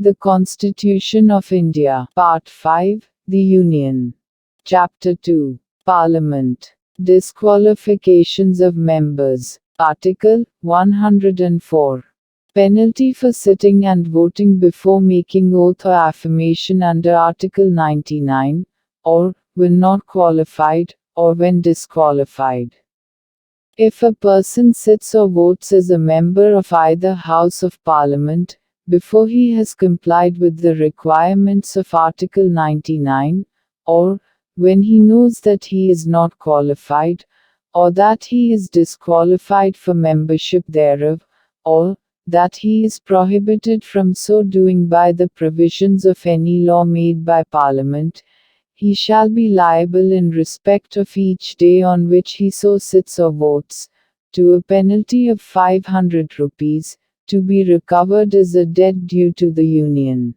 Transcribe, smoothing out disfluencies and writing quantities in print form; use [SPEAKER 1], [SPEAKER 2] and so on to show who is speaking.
[SPEAKER 1] The Constitution of India. Part 5, The Union. Chapter 2, Parliament. Disqualifications of Members. Article 104. Penalty for sitting and voting before making oath or affirmation under Article 99, or, when not qualified, or when disqualified. If a person sits or votes as a member of either House of Parliament, before he has complied with the requirements of Article 99, or, when he knows that he is not qualified, or that he is disqualified for membership thereof, or, that he is prohibited from so doing by the provisions of any law made by Parliament, he shall be liable in respect of each day on which he so sits or votes, to a penalty of 500 rupees, to be recovered as a debt due to the Union.